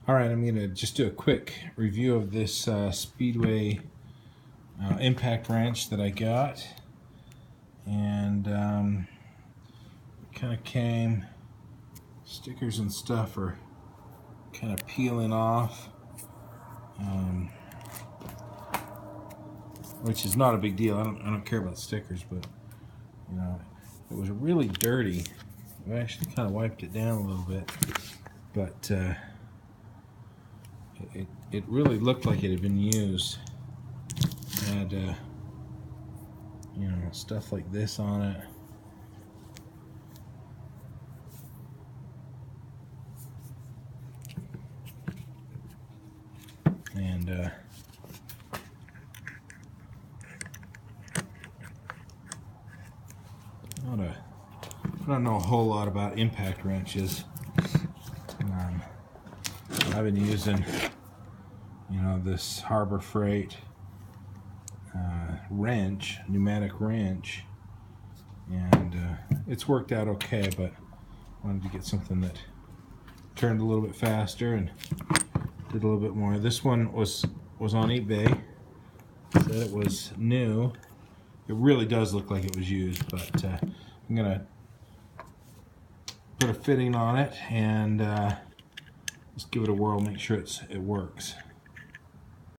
Alright, I'm going to just do a quick review of this Speedway impact wrench that I got. And kind of came, stickers and stuff are kind of peeling off, which is not a big deal. I don't care about stickers, but you know, it was really dirty. I actually kind of wiped it down a little bit, but it really looked like it had been used. It had you know, stuff like this on it. And I don't know a whole lot about impact wrenches. I've been using, you know, this Harbor Freight wrench, pneumatic wrench, and it's worked out okay, but I wanted to get something that turned a little bit faster and did a little bit more. This one was on eBay. Said it was new. It really does look like it was used, but I'm gonna put a fitting on it and just give it a whirl, make sure it works.